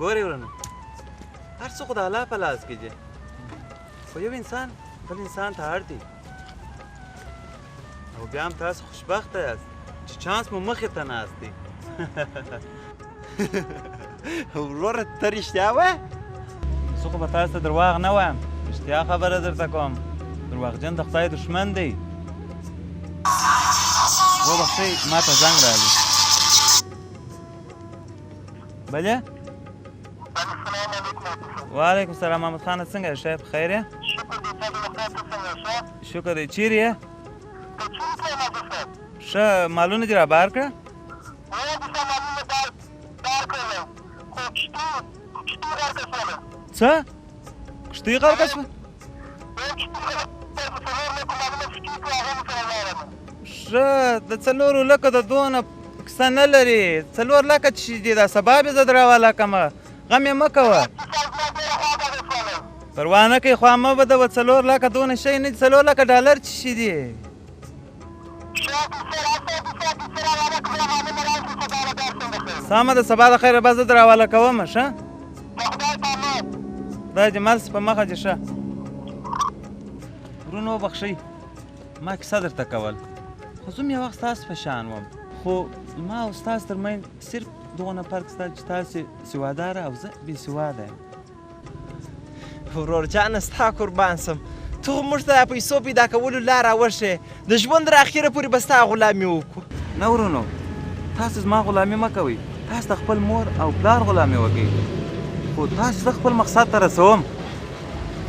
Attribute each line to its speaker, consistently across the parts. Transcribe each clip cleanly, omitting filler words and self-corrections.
Speaker 1: ګورې ورونو هر څه خو د الله په لاس کې دي خو یو انسان بل انسان ته اړ دی او بیا هم تاسو خوشبخته یاست چې چانس مو مخې ته ناست دی
Speaker 2: وروره ته رښتیا وایې
Speaker 1: زه خو به تاسو ته درواغ نه وایم رښتیا خبره درته کوم درواغجن د خدای دښمن دی وبخښئ ما ته زنګ راغلی بله وعلیکم السلام محمد خانه څنګه یې ښه په خیر یې شکر دی چیرې یې ښه مالونه دې رابار کړه څه کښتۍ غرقه شوه ښه د 4 لکو د دونه کیسه نه لري 4 لکه چې دي دا سبا بې زه دراواله کړمه غم یې مه کوه پروا نه کوي خوا مه بدوه 4 لکه دونه شی نه دي 4 لکه ډالر چې شي دي سمه ده سبا د خیره به زه دراواله کومه ښه خدای دې مرسي په مخه دې ښه ورونو وبخښئ ما کیسه درته کول خو زه هم یو وخت ستاسو په شان وم خو ما او ستاسو ترمنځ صرف دغونه فرق شته چې تاسو سواداره او زه بې سواده یم
Speaker 2: ورور جانه ستا قربان سم ته خو موږ ته د پیسو پیدا کولو لاره وښیې د ژوند تر اخره پورې به ستا غلامي وکړو
Speaker 1: نه ورونو تاسو زما غلامي مه کوئ تاسو د خپل مور او پلار غلامي وکئ خو تاسو زه خپل مقصد ته رسوم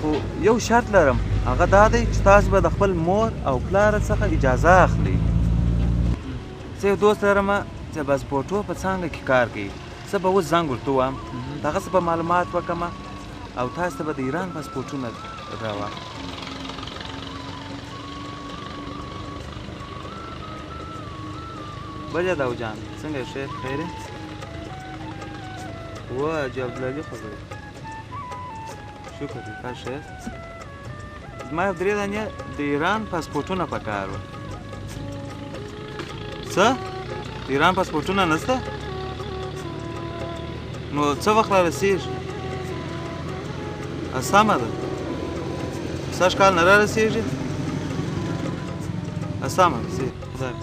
Speaker 1: خو یو شرط لرم هغه دا دی چې تاسو به د خپل مور او پلار څخه اجازه اخلئ زه یو دوست لرم چې پاسپورټو په څانګه کې کار کوي زه به اوس زنګ ورته ووایم د هغه څه به معلومات وکړم او تاسو ته به د ایران پاسپورټونه راواخلم بله داو جان څنګه یې ښه خیر یې و حاجي عبدالعلي خبرې شکر دی تاسو ښه یاست زما یو 3 دانې د ایران پاسپورټونه پکار وو څه د ایران پاسپورټونه نشته نو څه وخت را رسېږي سمه ده سږ کال نه را رسېږي سمه رسېږي خدای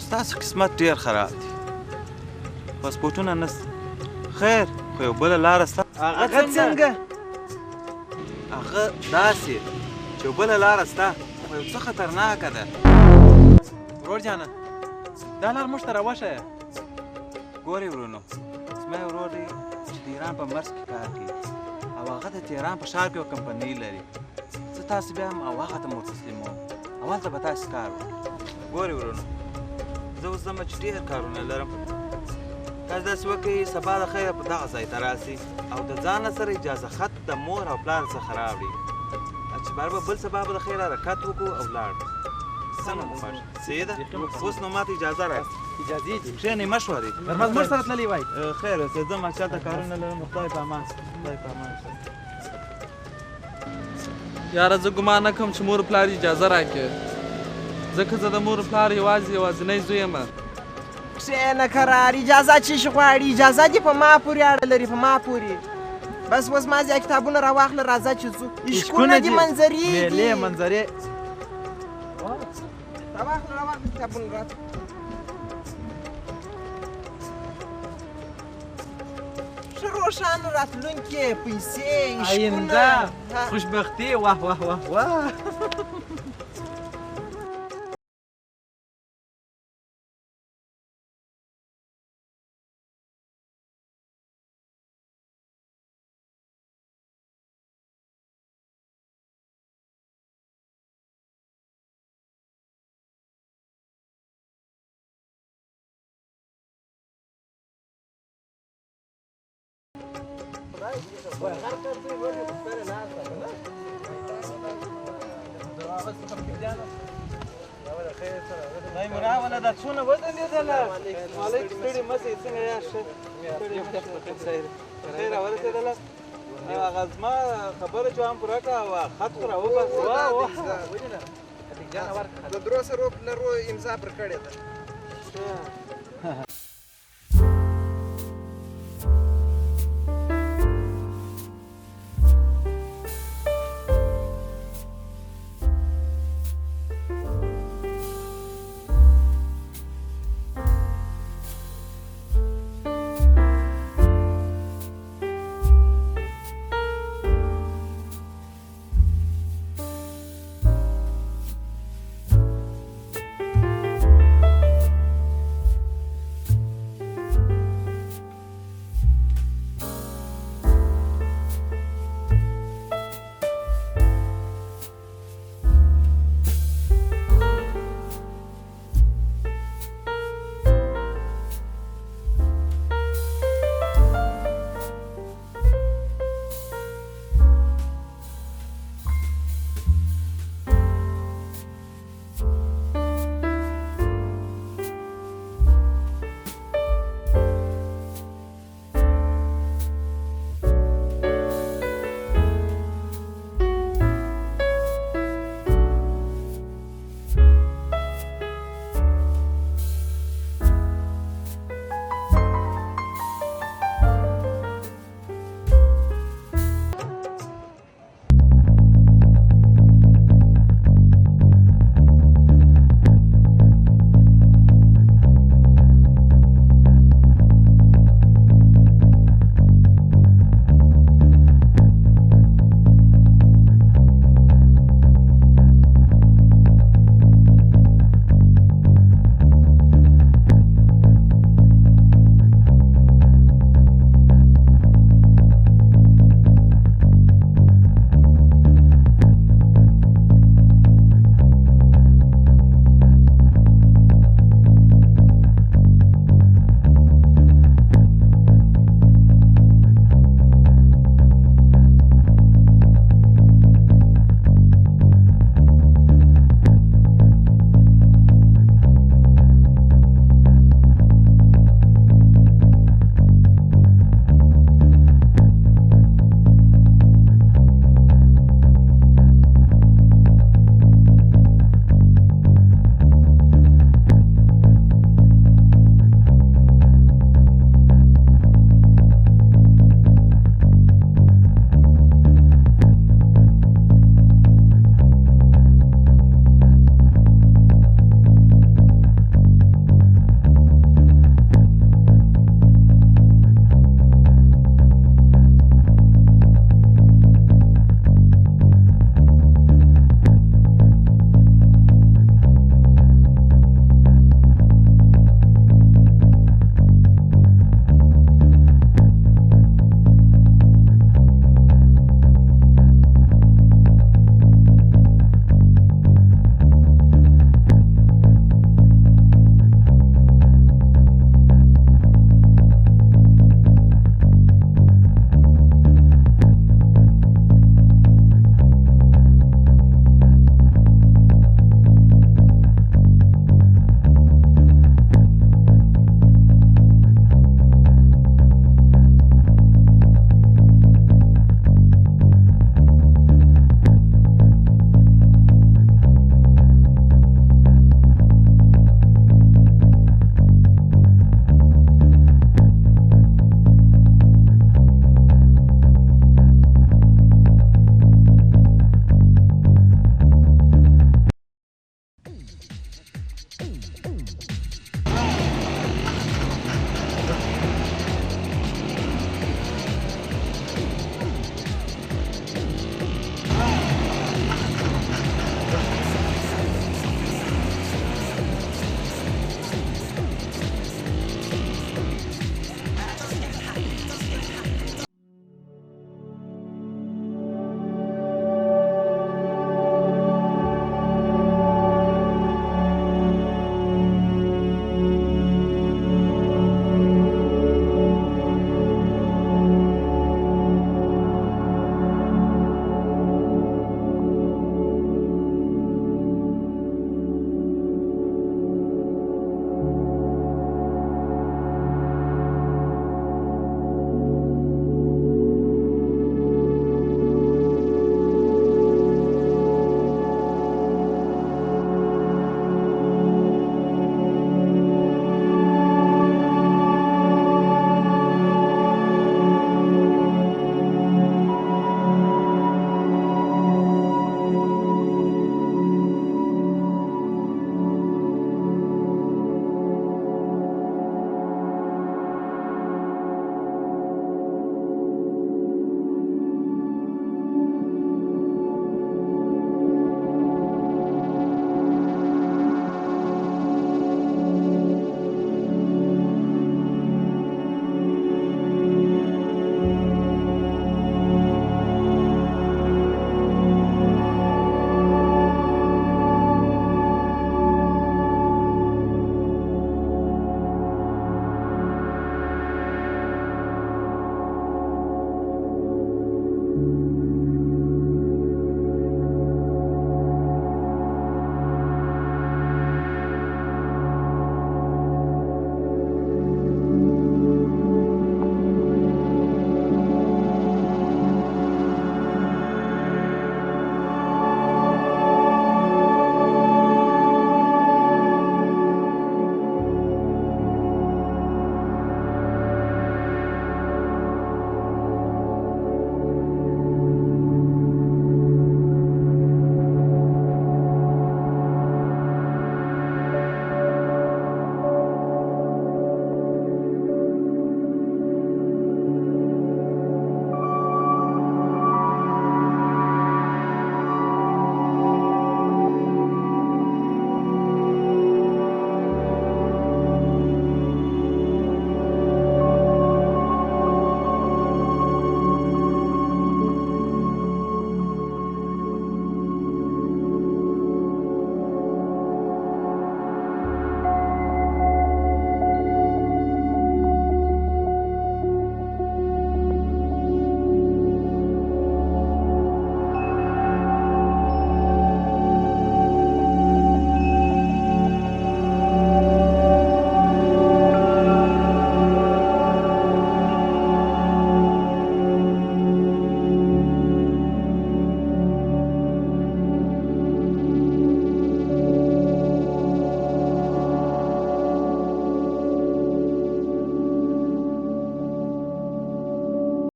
Speaker 1: ستاسو قسمت ډېر خراب دی پاسپورټونه نشته خیر خو یو بله لاره شته
Speaker 2: هغه څنګه
Speaker 1: هغه داسې چې یو بله لاره شته خو یو څه خطرناکه ده
Speaker 2: ورور جانه دا لار موږ ته راوښیه
Speaker 1: ګورې ورونو زما یو ورور دی چې د ایران په مرز کې کار کوي او هغه د تهران په ښار کې یو کمپنۍ لري زه تاسو بیا هم او هغه ته مو تسلیموم او هلته به تاسو کار وکړئ ګورې ورونو زه اوس ځمه چې ډېر کارونه لرم تاسو داسې وکړئ سبا د خیره په دغه ځای ته راسئ او د ځانه سره اجازه خط د مور او پلار څخه راوړئ چې بار به بل سبا به د خیره حرکت وکړو او لاړ څنګه مو خوښ سیده اوس نو ماته اجازه راکړئ
Speaker 2: اجازې دي
Speaker 1: کښېنئ مه شورئ
Speaker 2: نرمز موږ سره تللی وای
Speaker 1: خیر اوسې ځم چاته کارونه لرم خدای په امان خدای په امان
Speaker 3: یاره زه ګمان نه کوم چې مور پلار اجازه راکړي ځکه زه د مور پلار یوازینی زوی یم
Speaker 2: کښېنه کرار اجازه چې شي غواړي اجازه دې په ما پورې اړه لري په ما پورې بس اوس ما زیات کتابونه راواخله راځه چې ځو عشقونه دي منظرې دي
Speaker 3: میلې منظرې
Speaker 2: راواخله کتابونه راځه ښه روښانه راتلونکې پیسې
Speaker 3: آینده خوشبختي واه واه واه واه
Speaker 1: دای مراوله دا څونه ودرېدله مالک ستړي مه شئ څنګه یاست ښه خیر راورسېدله هغه زما خبره چې هم پوره کړه او خط خو راوباسه
Speaker 2: د درو سرو پلرو امضا پر کړې ده